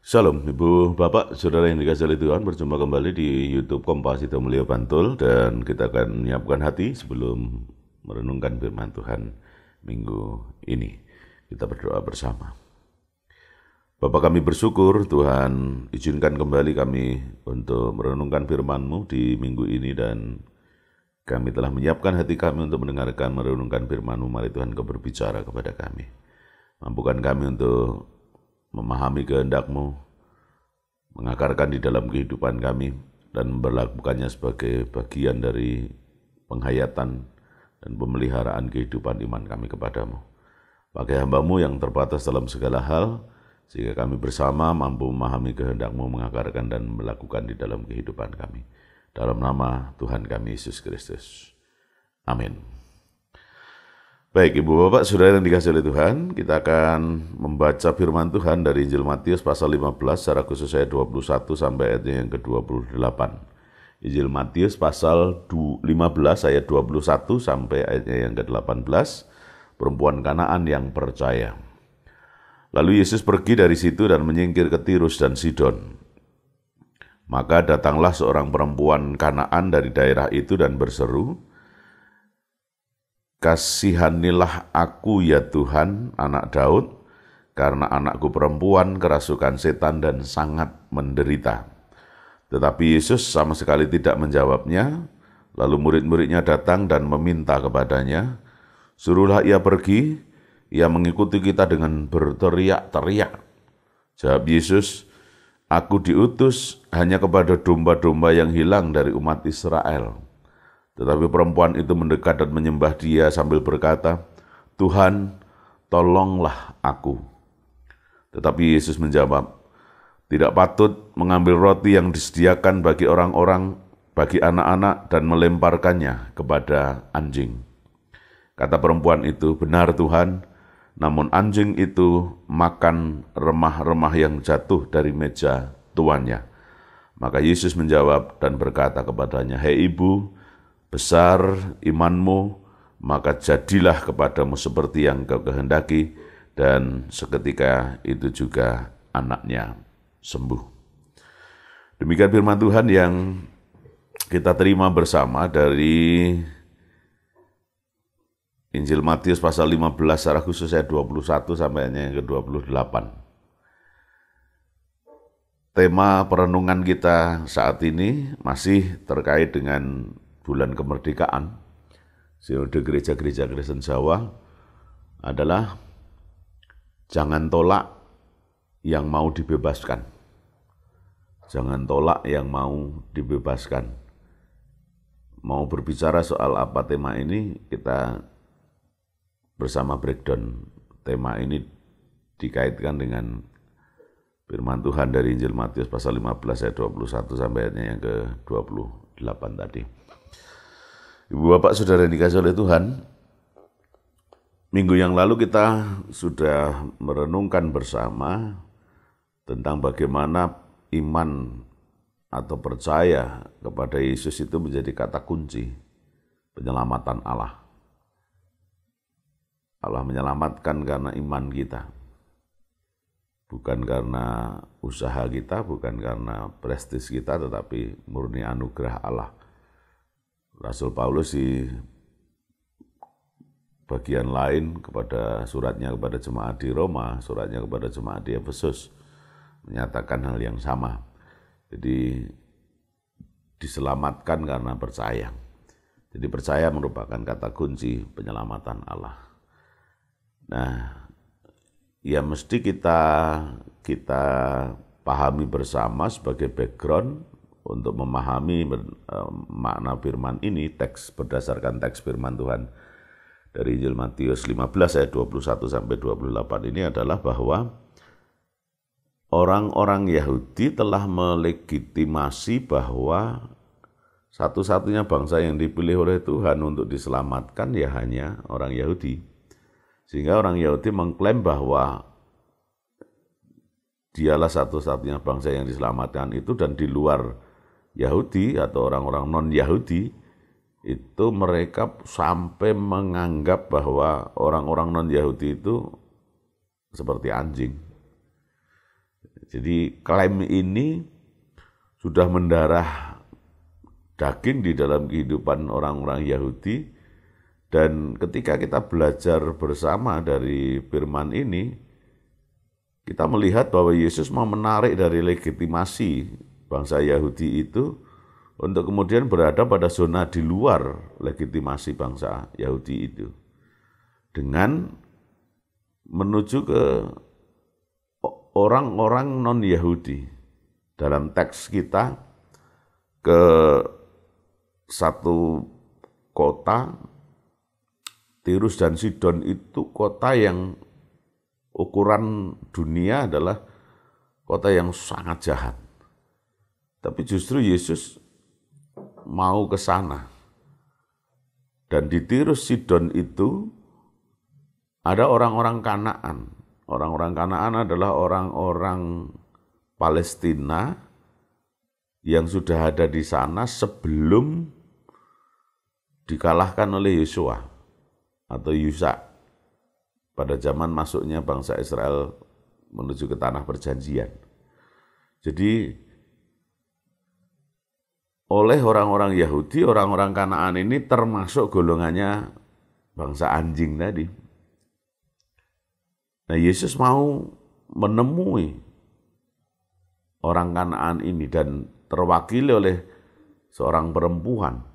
Shalom, Ibu, Bapak, Saudara yang dikasihi oleh Tuhan, berjumpa kembali di YouTube Kompasito Mulia Bantul, dan kita akan menyiapkan hati sebelum merenungkan firman Tuhan minggu ini. Kita berdoa bersama. Bapak, kami bersyukur Tuhan izinkan kembali kami untuk merenungkan firman-Mu di minggu ini, dan kami telah menyiapkan hati kami untuk mendengarkan merenungkan firman-Mu. Mari Tuhan Kau berbicara kepada kami. Mampukan kami untuk memahami kehendak-Mu, mengakarkan di dalam kehidupan kami, dan memperlakukannya sebagai bagian dari penghayatan dan pemeliharaan kehidupan iman kami kepadamu. Pakai hamba-Mu yang terbatas dalam segala hal, sehingga kami bersama mampu memahami kehendak-Mu, mengakarkan dan melakukan di dalam kehidupan kami. Dalam nama Tuhan kami Yesus Kristus. Amin. Baik, Ibu Bapak, Saudara yang dikasihi oleh Tuhan, kita akan membaca firman Tuhan dari Injil Matius pasal 15, secara khusus ayat 21 sampai ayat yang ke-28. Injil Matius pasal 15 ayat 21 sampai ayatnya yang ke-18, perempuan Kanaan yang percaya. Lalu Yesus pergi dari situ dan menyingkir ke Tirus dan Sidon. Maka datanglah seorang perempuan Kanaan dari daerah itu dan berseru, "Kasihanilah aku ya Tuhan, anak Daud, karena anakku perempuan kerasukan setan dan sangat menderita." Tetapi Yesus sama sekali tidak menjawabnya. Lalu murid-muridnya datang dan meminta kepadanya, "Suruhlah ia pergi, ia mengikuti kita," dengan berteriak-teriak. Jawab Yesus, "Aku diutus hanya kepada domba-domba yang hilang dari umat Israel." Tetapi perempuan itu mendekat dan menyembah Dia sambil berkata, "Tuhan, tolonglah aku." Tetapi Yesus menjawab, "Tidak patut mengambil roti yang disediakan bagi orang-orang, bagi anak-anak, dan melemparkannya kepada anjing." Kata perempuan itu, "Benar Tuhan, namun anjing itu makan remah-remah yang jatuh dari meja tuannya." Maka Yesus menjawab dan berkata kepadanya, "Hei ibu, besar imanmu, maka jadilah kepadamu seperti yang kau kehendaki." Dan seketika itu juga anaknya sembuh. Demikian firman Tuhan yang kita terima bersama dari Injil Matius pasal 15, secara khusus ayat 21 sampai yang ke-28. Tema perenungan kita saat ini masih terkait dengan bulan kemerdekaan. Sinode gereja-gereja Kristen Jawa adalah jangan tolak yang mau dibebaskan. Jangan tolak yang mau dibebaskan. Mau berbicara soal apa tema ini, kita bersama breakdown tema ini dikaitkan dengan firman Tuhan dari Injil Matius pasal 15 ayat 21 sampai ayatnya yang ke-28 tadi. Ibu Bapak Saudara yang dikasihi oleh Tuhan, minggu yang lalu kita sudah merenungkan bersama tentang bagaimana iman atau percaya kepada Yesus itu menjadi kata kunci penyelamatan Allah. Allah menyelamatkan karena iman kita, bukan karena usaha kita, bukan karena prestis kita, tetapi murni anugerah Allah. Rasul Paulus di bagian lain kepada suratnya kepada jemaat di Roma, suratnya kepada jemaat di Efesus, menyatakan hal yang sama. Jadi diselamatkan karena percaya. Jadi percaya merupakan kata kunci penyelamatan Allah. Nah, ya mesti kita pahami bersama sebagai background untuk memahami makna firman ini, berdasarkan teks firman Tuhan dari Injil Matius 15 ayat 21 sampai 28 ini adalah bahwa orang-orang Yahudi telah melegitimasi bahwa satu-satunya bangsa yang dipilih oleh Tuhan untuk diselamatkan ya hanya orang Yahudi. Sehingga orang Yahudi mengklaim bahwa dialah satu-satunya bangsa yang diselamatkan itu, dan di luar Yahudi atau orang-orang non-Yahudi itu mereka sampai menganggap bahwa orang-orang non-Yahudi itu seperti anjing. Jadi klaim ini sudah mendarah daging di dalam kehidupan orang-orang Yahudi, dan ketika kita belajar bersama dari firman ini, kita melihat bahwa Yesus mau menarik dari legitimasi bangsa Yahudi itu untuk kemudian berada pada zona di luar legitimasi bangsa Yahudi itu, dengan menuju ke orang-orang non-Yahudi. Dalam teks kita, ke satu kota, Tirus dan Sidon itu kota yang ukuran dunia adalah kota yang sangat jahat. Tapi justru Yesus mau ke sana. Dan di Tirus Sidon itu ada orang-orang Kanaan. Orang-orang Kanaan adalah orang-orang Palestina yang sudah ada di sana sebelum dikalahkan oleh Yosua atau Yusa pada zaman masuknya bangsa Israel menuju ke tanah perjanjian. Jadi oleh orang-orang Yahudi, orang-orang Kanaan ini termasuk golongannya bangsa anjing tadi. Nah, Yesus mau menemui orang Kanaan ini dan terwakili oleh seorang perempuan.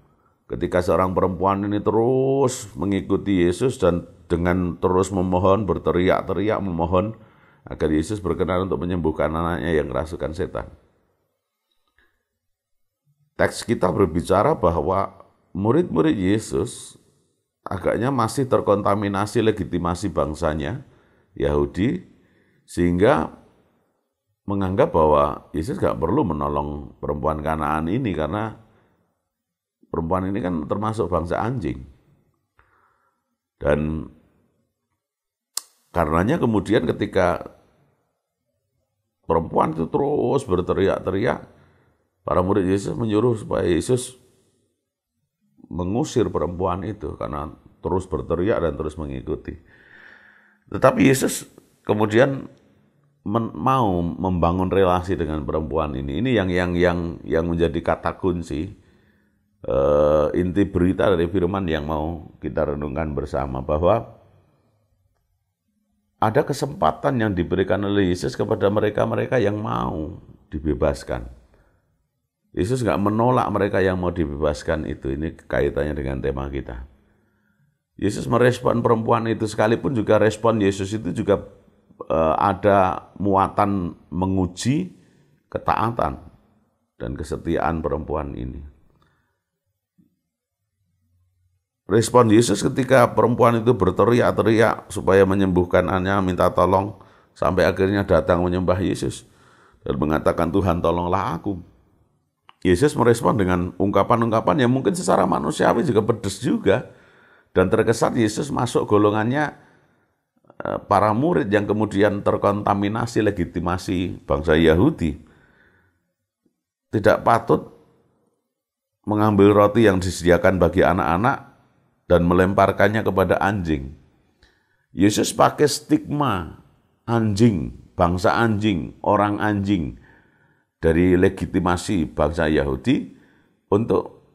Ketika seorang perempuan ini terus mengikuti Yesus dan dengan terus memohon, berteriak-teriak memohon agar Yesus berkenan untuk menyembuhkan anaknya yang kerasukan setan. Teks kita berbicara bahwa murid-murid Yesus agaknya masih terkontaminasi legitimasi bangsanya, Yahudi, sehingga menganggap bahwa Yesus gak perlu menolong perempuan Kanaan ini karena perempuan ini kan termasuk bangsa anjing. Dan karenanya kemudian ketika perempuan itu terus berteriak-teriak, para murid Yesus menyuruh supaya Yesus mengusir perempuan itu karena terus berteriak dan terus mengikuti. Tetapi Yesus kemudian mau membangun relasi dengan perempuan ini. Ini yang menjadi kata kunci, inti berita dari firman yang mau kita renungkan bersama, bahwa ada kesempatan yang diberikan oleh Yesus kepada mereka-mereka yang mau dibebaskan. Yesus nggak menolak mereka yang mau dibebaskan itu. Ini kaitannya dengan tema kita. Yesus merespon perempuan itu, sekalipun juga respon Yesus itu juga ada muatan menguji ketaatan dan kesetiaan perempuan ini. Respon Yesus ketika perempuan itu berteriak-teriak supaya menyembuhkan anaknya, minta tolong, sampai akhirnya datang menyembah Yesus dan mengatakan, "Tuhan, tolonglah aku." Yesus merespon dengan ungkapan-ungkapan yang mungkin secara manusiawi juga pedas juga, dan terkesan Yesus masuk golongannya para murid yang kemudian terkontaminasi legitimasi bangsa Yahudi. Tidak patut mengambil roti yang disediakan bagi anak-anak dan melemparkannya kepada anjing. Yesus pakai stigma anjing, bangsa anjing, orang anjing dari legitimasi bangsa Yahudi untuk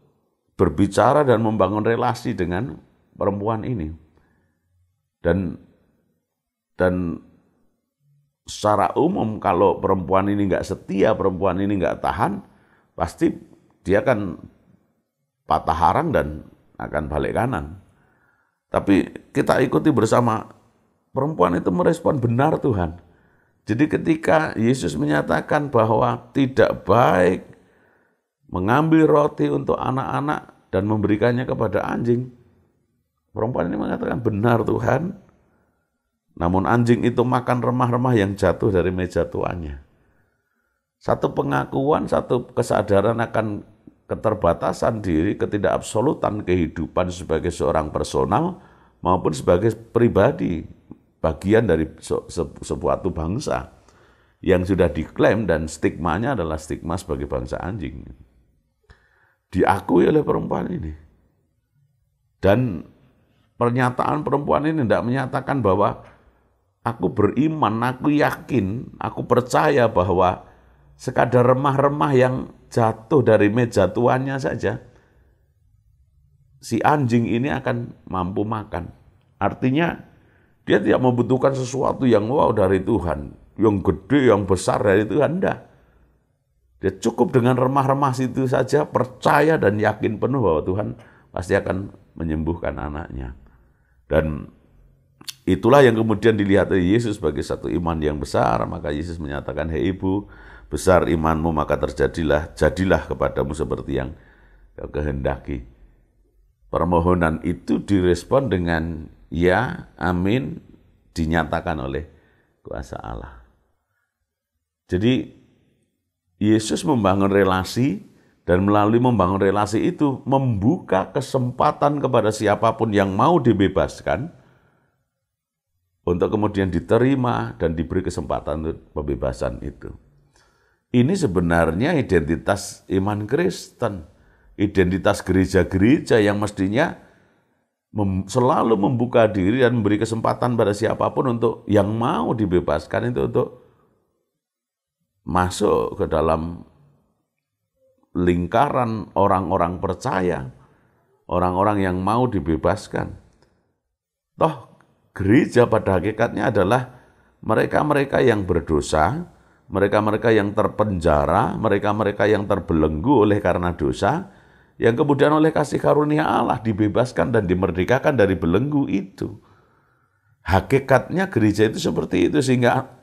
berbicara dan membangun relasi dengan perempuan ini. Dan secara umum kalau perempuan ini nggak setia, perempuan ini nggak tahan, pasti dia akan patah harang dan akan balik kanan. Tapi kita ikuti bersama, perempuan itu merespon, "Benar Tuhan." Jadi ketika Yesus menyatakan bahwa tidak baik mengambil roti untuk anak-anak dan memberikannya kepada anjing, perempuan ini mengatakan, "Benar Tuhan." Namun anjing itu makan remah-remah yang jatuh dari meja tuannya. Satu pengakuan, satu kesadaran akan keterbatasan diri, ketidakabsolutan kehidupan sebagai seorang personal maupun sebagai pribadi, bagian dari sebuah bangsa yang sudah diklaim dan stigmanya adalah stigma sebagai bangsa anjing. Diakui oleh perempuan ini. Dan pernyataan perempuan ini tidak menyatakan bahwa Aku beriman, aku yakin, aku percaya bahwa sekadar remah-remah yang jatuh dari meja tuannya saja, si anjing ini akan mampu makan. Artinya, dia tidak membutuhkan sesuatu yang wow dari Tuhan, yang gede, yang besar dari Tuhan, enggak. Dia cukup dengan remah-remah itu saja, percaya dan yakin penuh bahwa Tuhan pasti akan menyembuhkan anaknya. Dan itulah yang kemudian dilihat oleh Yesus sebagai satu iman yang besar. Maka Yesus menyatakan, "Hei ibu, besar imanmu, maka jadilah kepadamu seperti yang kau kehendaki." Permohonan itu direspon dengan ya, amin, dinyatakan oleh kuasa Allah. Jadi Yesus membangun relasi, dan melalui membangun relasi itu membuka kesempatan kepada siapapun yang mau dibebaskan untuk kemudian diterima dan diberi kesempatan untuk pembebasan itu. Ini sebenarnya identitas iman Kristen, identitas gereja-gereja yang mestinya selalu membuka diri dan memberi kesempatan pada siapapun untuk yang mau dibebaskan itu untuk masuk ke dalam lingkaran orang-orang percaya, orang-orang yang mau dibebaskan. Toh gereja pada hakikatnya adalah mereka-mereka yang berdosa, mereka-mereka yang terpenjara, mereka-mereka yang terbelenggu oleh karena dosa, yang kemudian oleh kasih karunia Allah dibebaskan dan dimerdekakan dari belenggu itu. Hakikatnya gereja itu seperti itu, sehingga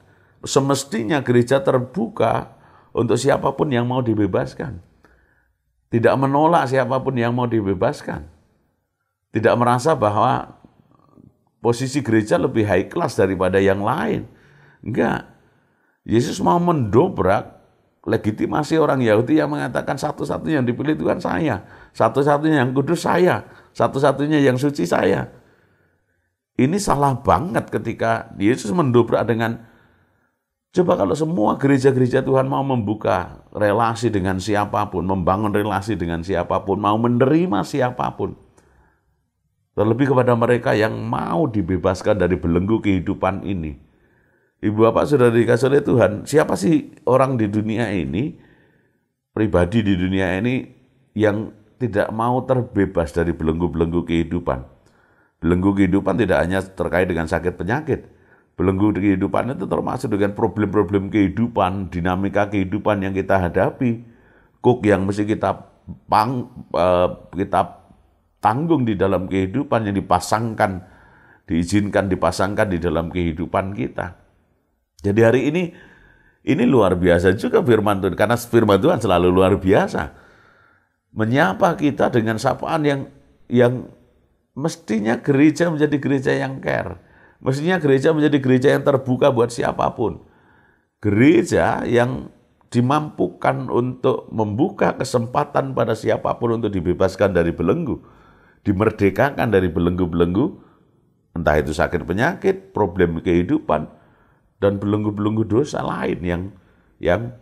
semestinya gereja terbuka untuk siapapun yang mau dibebaskan. Tidak menolak siapapun yang mau dibebaskan. Tidak merasa bahwa posisi gereja lebih high class daripada yang lain. Enggak. Yesus mau mendobrak legitimasi orang Yahudi yang mengatakan satu-satunya yang dipilih Tuhan saya, satu-satunya yang kudus saya, satu-satunya yang suci saya. Ini salah banget ketika Yesus mendobrak dengan, coba kalau semua gereja-gereja Tuhan mau membuka relasi dengan siapapun, membangun relasi dengan siapapun, mau menerima siapapun. Terlebih kepada mereka yang mau dibebaskan dari belenggu kehidupan ini. Ibu bapak sudah dikasih oleh Tuhan, siapa sih orang di dunia ini, pribadi di dunia ini yang tidak mau terbebas dari belenggu-belenggu kehidupan? Belenggu kehidupan tidak hanya terkait dengan sakit penyakit. Belenggu kehidupan itu termasuk dengan problem-problem kehidupan, dinamika kehidupan yang kita hadapi, kuk yang mesti kita tanggung di dalam kehidupan yang diizinkan dipasangkan di dalam kehidupan kita. Jadi hari ini luar biasa juga firman Tuhan, karena firman Tuhan selalu luar biasa. Menyapa kita dengan sapaan yang mestinya gereja menjadi gereja yang care. Mestinya gereja menjadi gereja yang terbuka buat siapapun. Gereja yang dimampukan untuk membuka kesempatan pada siapapun untuk dibebaskan dari belenggu. Dimerdekakan dari belenggu-belenggu, entah itu sakit penyakit, problem kehidupan, dan belenggu-belenggu dosa lain yang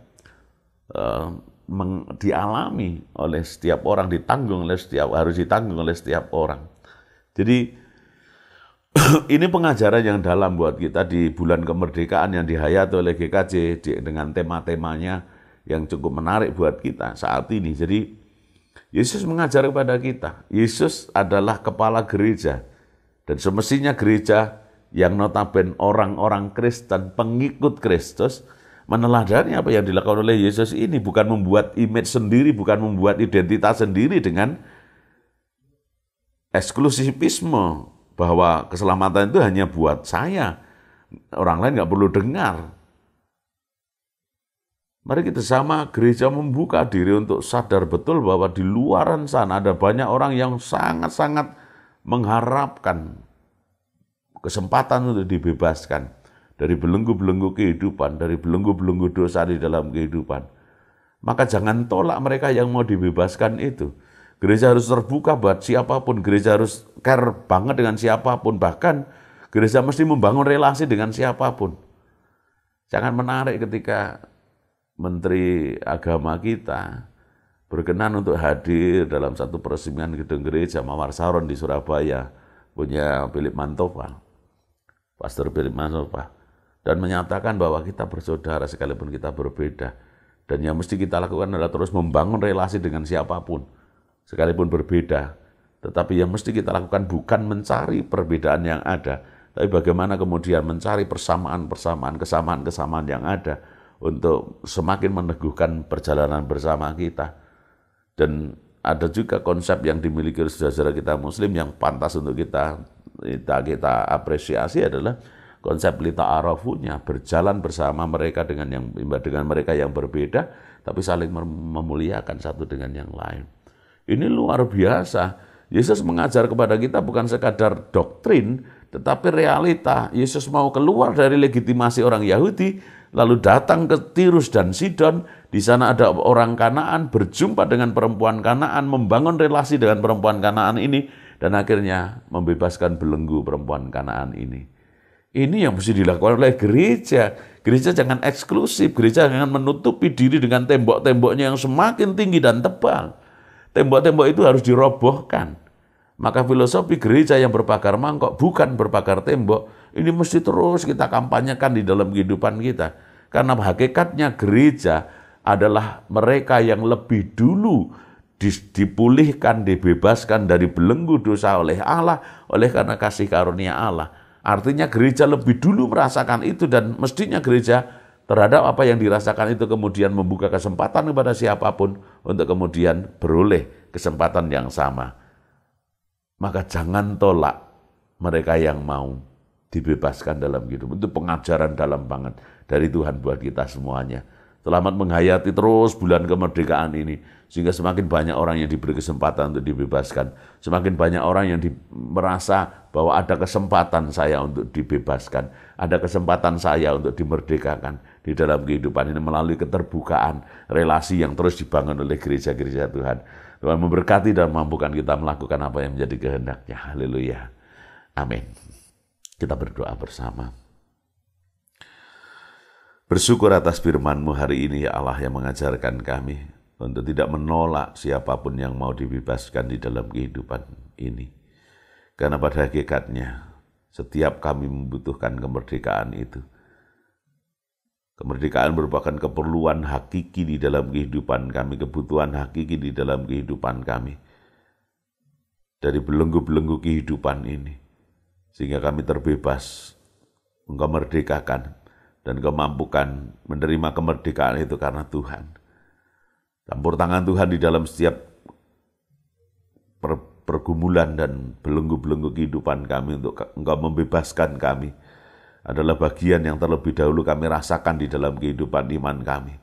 dialami oleh setiap orang, harus ditanggung oleh setiap orang. Jadi ini pengajaran yang dalam buat kita di bulan kemerdekaan yang dihayati oleh GKJ dengan tema-temanya yang cukup menarik buat kita saat ini. Jadi Yesus mengajar kepada kita, Yesus adalah kepala gereja, dan semestinya gereja yang notabene orang-orang Kristen, pengikut Kristus, meneladani apa yang dilakukan oleh Yesus ini, bukan membuat image sendiri, bukan membuat identitas sendiri dengan eksklusivisme, bahwa keselamatan itu hanya buat saya, orang lain nggak perlu dengar. Mari kita sama gereja membuka diri untuk sadar betul bahwa di luaran sana ada banyak orang yang sangat-sangat mengharapkan kesempatan untuk dibebaskan dari belenggu-belenggu kehidupan, dari belenggu-belenggu dosa di dalam kehidupan. Maka jangan tolak mereka yang mau dibebaskan itu. Gereja harus terbuka buat siapapun, gereja harus care banget dengan siapapun, bahkan gereja mesti membangun relasi dengan siapapun. Jangan menarik ketika Menteri Agama kita berkenan untuk hadir dalam satu peresmian gedung gereja Mawar Saron di Surabaya, punya Philip Mantopal. Pastor Firman Sopa, dan menyatakan bahwa kita bersaudara sekalipun kita berbeda. Dan yang mesti kita lakukan adalah terus membangun relasi dengan siapapun, sekalipun berbeda. Tetapi yang mesti kita lakukan bukan mencari perbedaan yang ada, tapi bagaimana kemudian mencari kesamaan-kesamaan yang ada untuk semakin meneguhkan perjalanan bersama kita. Dan ada juga konsep yang dimiliki oleh saudara-saudara kita Muslim yang pantas untuk kita apresiasi adalah konsep lita'arafunya, berjalan bersama mereka dengan mereka yang berbeda, tapi saling memuliakan satu dengan yang lain. Ini luar biasa. Yesus mengajar kepada kita bukan sekadar doktrin, tetapi realita. Yesus mau keluar dari legitimasi orang Yahudi, lalu datang ke Tirus dan Sidon. Di sana ada orang Kanaan, berjumpa dengan perempuan Kanaan, membangun relasi dengan perempuan Kanaan ini, dan akhirnya membebaskan belenggu perempuan Kanaan ini. Ini yang mesti dilakukan oleh gereja. Gereja jangan eksklusif, gereja jangan menutupi diri dengan tembok-temboknya yang semakin tinggi dan tebal. Tembok-tembok itu harus dirobohkan. Maka filosofi gereja yang berpagar mangkok bukan berpagar tembok. Ini mesti terus kita kampanyekan di dalam kehidupan kita. Karena hakikatnya gereja adalah mereka yang lebih dulu dipulihkan, dibebaskan dari belenggu dosa oleh Allah, oleh karena kasih karunia Allah. Artinya gereja lebih dulu merasakan itu, dan mestinya gereja terhadap apa yang dirasakan itu kemudian membuka kesempatan kepada siapapun untuk kemudian beroleh kesempatan yang sama. Maka jangan tolak mereka yang mau dibebaskan dalam hidup. Itu pengajaran dalam banget dari Tuhan buat kita semuanya. Selamat menghayati terus bulan kemerdekaan ini, sehingga semakin banyak orang yang diberi kesempatan untuk dibebaskan. Semakin banyak orang yang merasa bahwa ada kesempatan saya untuk dibebaskan. Ada kesempatan saya untuk dimerdekakan di dalam kehidupan ini melalui keterbukaan relasi yang terus dibangun oleh gereja-gereja Tuhan. Tuhan memberkati dan mampukan kita melakukan apa yang menjadi kehendaknya. Haleluya. Amin. Kita berdoa bersama. Bersyukur atas firman-Mu hari ini, ya Allah, yang mengajarkan kami untuk tidak menolak siapapun yang mau dibebaskan di dalam kehidupan ini. Karena pada hakikatnya, setiap kami membutuhkan kemerdekaan itu. Kemerdekaan merupakan keperluan hakiki di dalam kehidupan kami, kebutuhan hakiki di dalam kehidupan kami. Dari belenggu-belenggu kehidupan ini, sehingga kami terbebas, Engkau merdekakan, dan Engkau mampukan menerima kemerdekaan itu karena Tuhan. Campur tangan Tuhan di dalam setiap pergumulan dan belenggu-belenggu kehidupan kami untuk Engkau membebaskan kami adalah bagian yang terlebih dahulu kami rasakan di dalam kehidupan iman kami.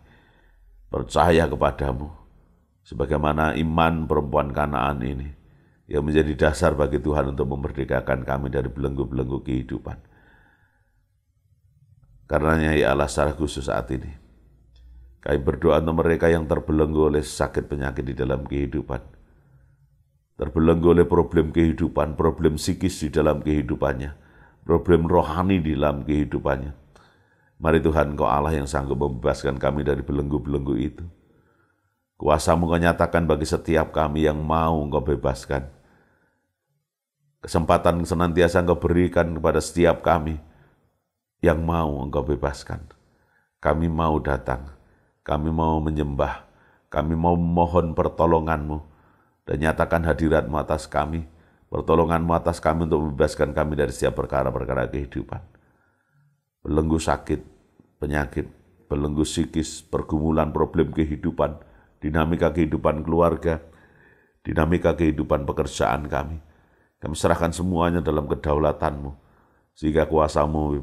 Percaya kepadamu, sebagaimana iman perempuan Kanaan ini, yang menjadi dasar bagi Tuhan untuk memerdekakan kami dari belenggu-belenggu kehidupan. Karenanya ya Allah, secara khusus saat ini, kami berdoa untuk mereka yang terbelenggu oleh sakit penyakit di dalam kehidupan, terbelenggu oleh problem kehidupan, problem psikis di dalam kehidupannya, problem rohani di dalam kehidupannya. Mari Tuhan, Engkau Allah yang sanggup membebaskan kami dari belenggu-belenggu itu. Kuasa-Mu Engkau nyatakan bagi setiap kami yang mau Engkau bebaskan. Kesempatan senantiasa Engkau berikan kepada setiap kami yang mau Engkau bebaskan. Kami mau datang, kami mau menyembah, kami mau memohon pertolongan-Mu, dan nyatakan hadirat-Mu atas kami, pertolongan-Mu atas kami untuk membebaskan kami dari setiap perkara-perkara kehidupan. Belenggu sakit, penyakit, belenggu psikis, pergumulan, problem kehidupan, dinamika kehidupan keluarga, dinamika kehidupan pekerjaan kami. Kami serahkan semuanya dalam kedaulatan-Mu, sehingga kuasa-Mu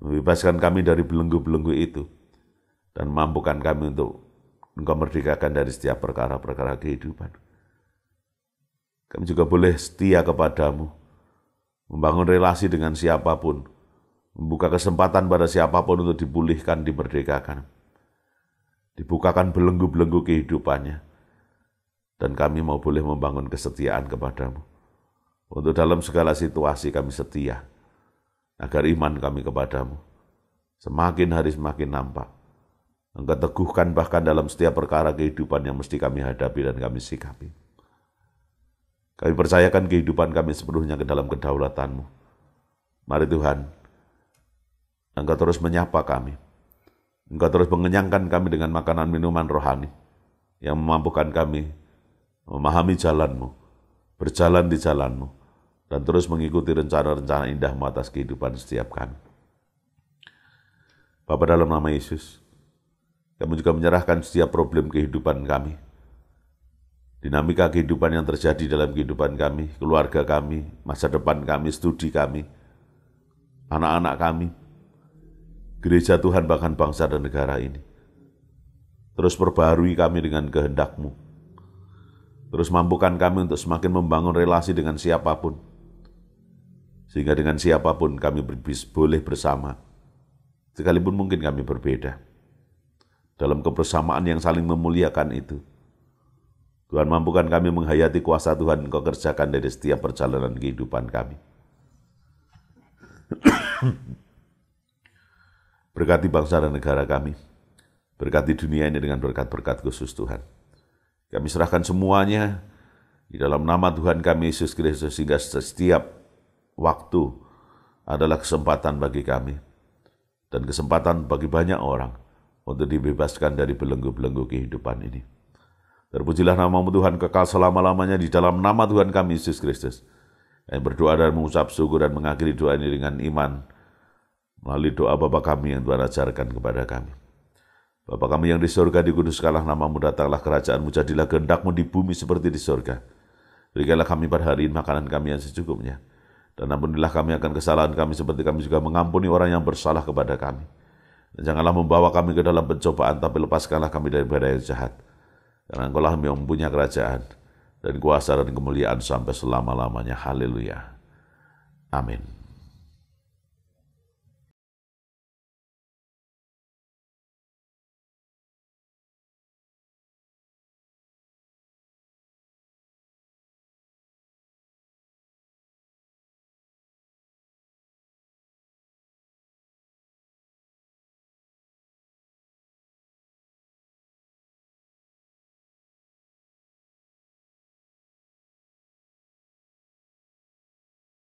membebaskan kami dari belenggu-belenggu itu, dan mampukan kami untuk Engkau merdekakan dari setiap perkara-perkara kehidupan. Kami juga boleh setia kepadamu, membangun relasi dengan siapapun, membuka kesempatan pada siapapun untuk dipulihkan, dimerdekakan, dibukakan belenggu-belenggu kehidupannya, dan kami mau boleh membangun kesetiaan kepadamu. Untuk dalam segala situasi kami setia, agar iman kami kepadamu semakin hari semakin nampak. Engkau teguhkan bahkan dalam setiap perkara kehidupan yang mesti kami hadapi dan kami sikapi. Kami percayakan kehidupan kami sepenuhnya ke dalam kedaulatan-Mu. Mari Tuhan, Engkau terus menyapa kami. Engkau terus mengenyangkan kami dengan makanan minuman rohani yang memampukan kami memahami jalan-Mu, berjalan di jalan-Mu, dan terus mengikuti rencana-rencana indah-Mu atas kehidupan setiap kami. Bapa, dalam nama Yesus, kami juga menyerahkan setiap problem kehidupan kami, dinamika kehidupan yang terjadi dalam kehidupan kami, keluarga kami, masa depan kami, studi kami, anak-anak kami, gereja Tuhan, bahkan bangsa dan negara ini. Terus perbaharui kami dengan kehendak-Mu. Terus mampukan kami untuk semakin membangun relasi dengan siapapun. Sehingga dengan siapapun kami boleh bersama. Sekalipun mungkin kami berbeda. Dalam kebersamaan yang saling memuliakan itu, Tuhan, mampukan kami menghayati kuasa Tuhan Engkau kerjakan dari setiap perjalanan kehidupan kami. Berkati bangsa dan negara kami. Berkati dunia ini dengan berkat-berkat khusus Tuhan. Kami serahkan semuanya di dalam nama Tuhan kami Yesus Kristus, sehingga setiap waktu adalah kesempatan bagi kami dan kesempatan bagi banyak orang untuk dibebaskan dari belenggu-belenggu kehidupan ini. Terpujilah nama-Mu Tuhan kekal selama-lamanya di dalam nama Tuhan kami Yesus Kristus. Kami berdoa dan mengucap syukur dan mengakhiri doa ini dengan iman melalui doa Bapa kami yang Tuhan ajarkan kepada kami. Bapa kami yang di surga, dikuduskanlah nama-Mu, datanglah kerajaan-Mu, jadilah kehendak-Mu di bumi seperti di surga. Berikanlah kami pada hari ini makanan kami yang secukupnya. Dan ampunilah kami akan kesalahan kami seperti kami juga mengampuni orang yang bersalah kepada kami. Dan janganlah membawa kami ke dalam pencobaan, tapi lepaskanlah kami daripada yang jahat. Karena Engkau lah yang mempunyai kerajaan dan kuasa dan kemuliaan sampai selama-lamanya. Haleluya. Amin.